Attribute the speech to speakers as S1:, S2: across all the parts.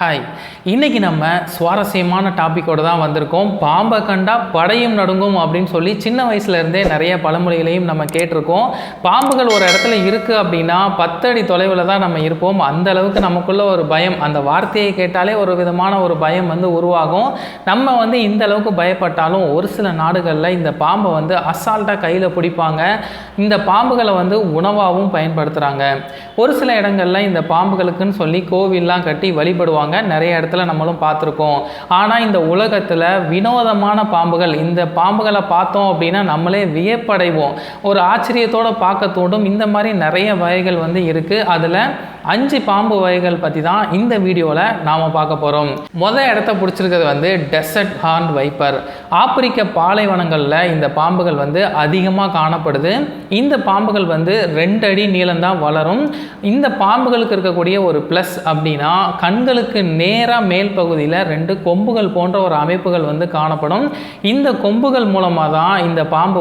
S1: Hi, இன்றைக்கி நம்ம சுவாரஸ்யமான டாப்பிக்கோடு தான் வந்திருக்கோம். பாம்பை கண்டா படையும் நடுங்கும் அப்படின்னு சொல்லி சின்ன வயசுலேருந்தே நிறைய பழமொழிகளையும் நம்ம கேட்டிருக்கோம். பாம்புகள் ஒரு இடத்துல இருக்குது அப்படின்னா 10 அடி தொலைவில் தான் நம்ம இருப்போம். அந்த அளவுக்கு நமக்குள்ள ஒரு பயம், அந்த வார்த்தையை கேட்டாலே ஒரு விதமான ஒரு பயம் உருவாகும். நம்ம இந்த அளவுக்கு பயப்பட்டாலும் ஒரு சில நாடுகளில் இந்த பாம்பை அசால்ட்டாக கையில் பிடிப்பாங்க. இந்த பாம்புகளை உணவாகவும் பயன்படுத்துகிறாங்க. ஒரு சில இடங்களில் இந்த பாம்புகளுக்குன்னு சொல்லி கோவில்லாம் கட்டி வழிபடுவாங்க. நிறைய இடத்துல நம்மளும் பார்த்துருக்கோம். ஆனால் இந்த உலகத்தில் வினோதமான பாம்புகள், இந்த பாம்புகளை பார்த்தோம் அப்படின்னா நம்மளே வியப்படைவோம், ஒரு ஆச்சரியத்தோடு பார்க்க தோண்டும். இந்த மாதிரி நிறைய வகைகள் இருக்குது. அதில் 5 பாம்பு வகைகள் பற்றி தான் இந்த வீடியோவில் நாம் பார்க்க போகிறோம். இடத்த பிடிச்சிருக்கிறது டெசர்ட் ஹார்ன் வைப்பர். ஆப்பிரிக்க பாலைவனங்களில் இந்த பாம்புகள் அதிகமாக காணப்படுது. இந்த பாம்புகள் 2 அடி நீளம்தான் வளரும். இந்த பாம்புகளுக்கு இருக்கக்கூடிய ஒரு ப்ளஸ் அப்படின்னா கண்களுக்கு நேராக மேல் பகுதியில் 2 கொம்புகள் போன்ற ஒரு அமைப்புகள் காணப்படும். இந்த கொம்புகள் மூலமாக தான் இந்த பாம்பு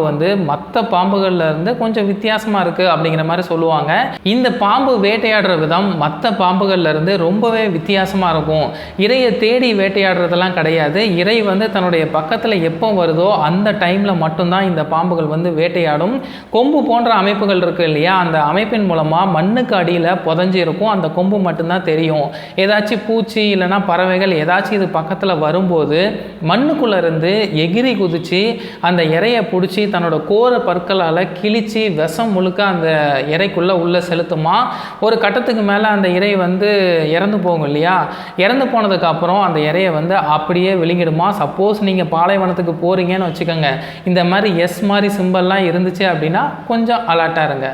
S1: மற்ற பாம்புகள்ல இருந்து கொஞ்சம் வித்தியாசமாக இருக்குது அப்படிங்கிற மாதிரி சொல்லுவாங்க. இந்த பாம்பு வேட்டையாடுற விதம் மற்ற பாம்புகள்ல இருந்து ரொம்பவே வித்தியாசமாக இருக்கும். இரையை தேடி வேட்டையாடுறதெல்லாம் கிடையாது. இரை தன்னுடைய பக்கத்தில் எப்போ வருதோ அந்த டைமில் மட்டும்தான் இந்த பாம்புகள் வேட்டையாடும். கொம்பு போன்ற அமைப்புகள் இருக்கு இல்லையா, அந்த அமைப்பின் மூலமாக மண்ணுக்கு அடியில் புதஞ்சி இருக்கும். அந்த கொம்பு மட்டும்தான் தெரியும். ஏதாச்சும் பூச்சி இல்லைனா பறவைகள் ஏதாச்சும் இது பக்கத்தில் வரும்போது மண்ணுக்குள்ளே இருந்து எகிரி குதிச்சு அந்த இரையை பிடிச்சி தன்னோட கோர பற்களால் கிழிச்சு விஷம் முழுக்க அந்த இறைக்குள்ளே உள்ளே செலுத்துமா. ஒரு கட்டத்துக்கு மேலே அந்த இறை இறந்து போகும் இல்லையா, இறந்து போனதுக்கப்புறம் அந்த இறையை அப்படியே விழுங்கிடுமா. சப்போஸ் நீங்கள் பாலைவனத்துக்கு போகிறீங்கன்னு வச்சுக்கோங்க, இந்த மாதிரி எஸ் மாதிரி சிம்பல்லாம் இருந்துச்சு அப்படின்னா கொஞ்சம் அலர்ட்டாக இருங்க.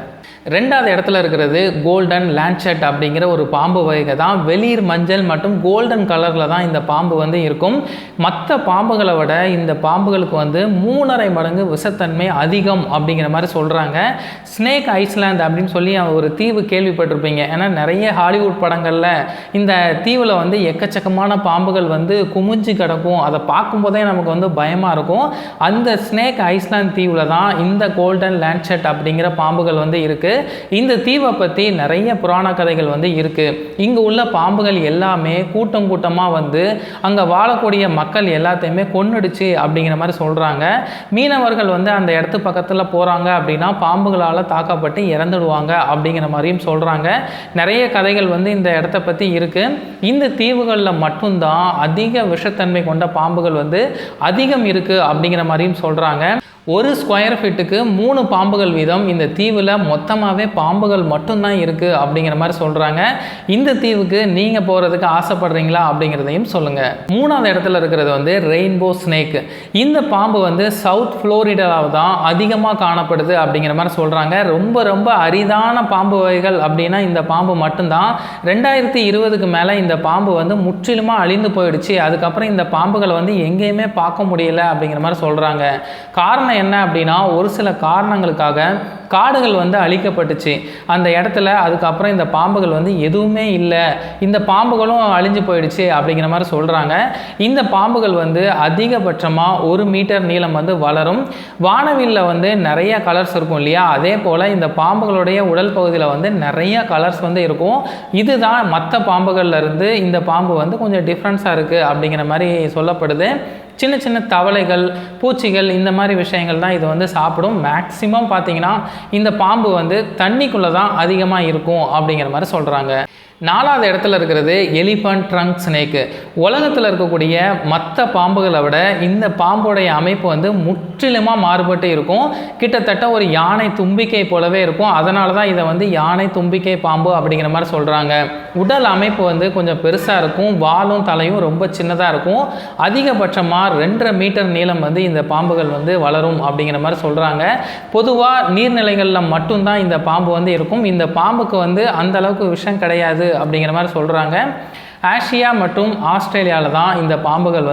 S1: 2வது இடத்துல இருக்கிறது கோல்டன் லான்செட் அப்படிங்கிற ஒரு பாம்பு வகை தான். வெளிர் மஞ்சள் மற்றும் கோல்டன் கலரில் தான் இந்த பாம்பு இருக்கும். மற்ற பாம்புகளை விட இந்த பாம்புகளுக்கு 3.5 மடங்கு விஷத்தன்மை அதிகம் அப்படிங்கிற மாதிரி சொல்கிறாங்க. ஸ்னேக் ஐஸ்லாந்து அப்படின்னு சொல்லி ஒரு தீவு கேள்விப்பட்டிருப்பீங்க. ஏன்னா நிறைய ஹாலிவுட் படங்களில் இந்த தீவில் எக்கச்சக்கமான பாம்புகள் குமிஞ்சு கிடக்கும். அதை பார்க்கும்போதே நமக்கு பயமாக இருக்கும். அந்த ஸ்னேக் ஐஸ்லாந்து தீவில் தான் இந்த கோல்டன் லான்செட் அப்படிங்கிற பாம்புகள் இருக்குது. இந்த தீவை பற்றி நிறைய புராண கதைகள் இருக்குது. இங்கு உள்ள பாம்புகள் எல்லாமே கூட்டம் கூட்டமாக அங்கே வாழக்கூடிய மக்கள் எல்லாத்தையுமே கொன்னுடுச்சு அப்படிங்கிற மாதிரி சொல்கிறாங்க. மீனவர்கள் அந்த இடத்து பக்கத்தில் போகிறாங்க அப்படின்னா பாம்புகளால் தாக்கப்பட்டு இறந்துடுவாங்க அப்படிங்கிற மாதிரியும் சொல்கிறாங்க. நிறைய கதைகள் இந்த இடத்த பற்றி இருக்குது. இந்த தீவுகளில் மட்டும்தான் அதிக விஷத்தன்மை கொண்ட பாம்புகள் அதிகம் இருக்குது அப்படிங்கிற மாதிரியும் சொல்கிறாங்க. ஒரு ஸ்கொயர் ஃபீட்டுக்கு 3 பாம்புகள் வீதம் இந்த தீவில் மொத்தமாகவே பாம்புகள் மட்டும்தான் இருக்குது அப்படிங்கிற மாதிரி சொல்கிறாங்க. இந்த தீவுக்கு நீங்கள் போகிறதுக்கு ஆசைப்படுறீங்களா அப்படிங்கிறதையும் சொல்லுங்கள். 3வது இடத்துல இருக்கிறது ரெயின்போ ஸ்னேக். இந்த பாம்பு சவுத் ஃப்ளோரிடாவில் தான் அதிகமாக காணப்படுது அப்படிங்கிற மாதிரி சொல்கிறாங்க. ரொம்ப ரொம்ப அரிதான பாம்பு வகைகள் அப்படின்னா இந்த பாம்பு மட்டும்தான். 2020க்கு மேலே இந்த பாம்பு முற்றிலுமாக அழிந்து போயிடுச்சு. அதுக்கப்புறம் இந்த பாம்புகளை எங்கேயுமே பார்க்க முடியல அப்படிங்கிற மாதிரி சொல்கிறாங்க. காரணம் என்ன அப்படின்னா ஒரு சில காரணங்களுக்காக காடுகள் அழிக்கப்பட்டுச்சு அந்த இடத்துல. அதுக்கப்புறம் இந்த பாம்புகள் எதுவுமே இல்லை, இந்த பாம்புகளும் அழிஞ்சு போயிடுச்சு அப்படிங்கிற மாதிரி சொல்கிறாங்க. இந்த பாம்புகள் அதிகபட்சமாக 1 மீட்டர் நீளம் வளரும். வானவில்ல நிறைய கலர்ஸ் இருக்கும் இல்லையா, அதே போல் இந்த பாம்புகளுடைய உடல் பகுதியில் நிறைய கலர்ஸ் இருக்கும். இதுதான் மற்ற பாம்புகள்ல இருந்து இந்த பாம்பு கொஞ்சம் டிஃப்ரென்ஸாக இருக்குது அப்படிங்கிற மாதிரி சொல்லப்படுது. சின்ன சின்ன தவளைகள், பூச்சிகள், இந்த மாதிரி விஷயங்கள் தான் இது சாப்பிடும். மேக்சிமம் பார்த்தீங்கன்னா இந்த பாம்பு தண்ணிக்குள்ளே தான் அதிகமாக இருக்கும் அப்படிங்கிற மாதிரி சொல்கிறாங்க. 4வது இடத்துல இருக்கிறது எலிஃபண்ட் ட்ரங்க் ஸ்னேக்கு. உலகத்தில் இருக்கக்கூடிய மற்ற பாம்புகளை விட இந்த பாம்போடைய அமைப்பு முற்றிலுமாக மாறுபட்டு இருக்கும். கிட்டத்தட்ட ஒரு யானை தும்பிக்கை போலவே இருக்கும். அதனால தான் இதை யானை தும்பிக்கை பாம்பு அப்படிங்கிற மாதிரி சொல்கிறாங்க. உடல் அமைப்பு கொஞ்சம் பெருசாக இருக்கும். வாலும் தலையும் ரொம்ப சின்னதாக இருக்கும். அதிகபட்சமாக 2.5 மீட்டர் நீளம் இந்த பாம்புகள் வளரும் அப்படிங்கிற மாதிரி சொல்கிறாங்க. பொதுவாக நீர்நிலைகளில் மட்டும்தான் இந்த பாம்பு இருக்கும். இந்த பாம்புக்கு அந்த அளவுக்கு விஷம் கிடையாது அப்படிங்கிற மாதிரி சொல்கிறாங்க. ஆசியா மற்றும் ஆஸ்திரேலியாவில் தான் இந்த பாம்புகள்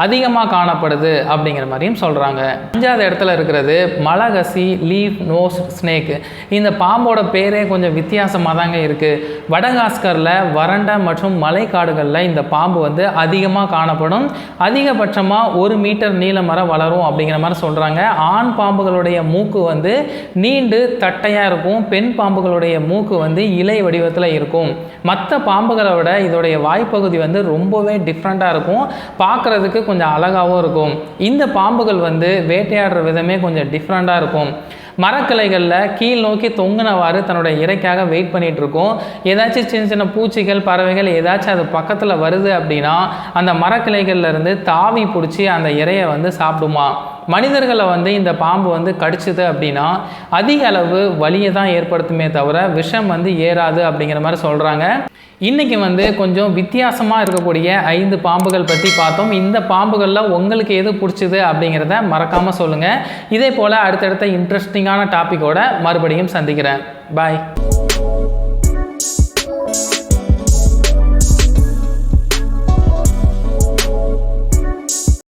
S1: அதிகமாக காணப்படுது அப்படிங்கிற மாதிரியும் சொல்கிறாங்க. 5வது இடத்துல இருக்கிறது மலகசி லீஃப் நோஸ் ஸ்னேக். இந்த பாம்போட பேரே கொஞ்சம் வித்தியாசமாக தாங்க இருக்குது. வடகாஸ்கரில் வறண்ட மற்றும் மலைக்காடுகளில் இந்த பாம்பு அதிகமாக காணப்படும். அதிகபட்சமாக 1 மீட்டர் நீளம் வரை வளரும் அப்படிங்கிற மாதிரி சொல்கிறாங்க. ஆண் பாம்புகளுடைய மூக்கு நீண்டு தட்டையாக இருக்கும். பெண் பாம்புகளுடைய மூக்கு இலை வடிவத்தில் இருக்கும். மற்ற பாம்புகளை விட இதோடைய அதோடைய வாய்ப்பகுதி வந்து ரொம்பவே டிஃப்ரெண்ட்டாக இருக்கும், பார்க்குறதுக்கு கொஞ்சம் அழகாகவும் இருக்கும். இந்த பாம்புகள் வந்து வேட்டையாடுற விதமே கொஞ்சம் டிஃப்ரெண்ட்டாக இருக்கும். மரக்கிளைகளில் கீழ் நோக்கி தொங்குனவாறு தன்னோட இறைக்காக வெயிட் பண்ணிகிட்டு இருக்கும். ஏதாச்சும் சின்ன சின்ன பூச்சிகள் பறவைகள் ஏதாச்சும் அது பக்கத்தில் வருது அப்படின்னா அந்த மரக்கிளைகள்லேருந்து தாவி பிடிச்சி அந்த இறையை வந்து சாப்பிடுமா. மனிதர்களை வந்து இந்த பாம்பு வந்து கடிச்சிது அப்படின்னா அதிக அளவு வலியை தான் ஏற்படுத்துமே தவிர விஷம் வந்து ஏறாது அப்படிங்கிற மாதிரி சொல்கிறாங்க. இன்றைக்கி வந்து கொஞ்சம் வித்தியாசமாக இருக்கக்கூடிய 5 பாம்புகள் பற்றி பார்த்தோம். இந்த பாம்புகளில் உங்களுக்கு எது பிடிச்சிது அப்படிங்கிறத மறக்காமல் சொல்லுங்கள். இதே போல் அடுத்தடுத்த இன்ட்ரெஸ்டிங்கான டாப்பிக்கோட மறுபடியும் சந்திக்கிறேன். பாய்.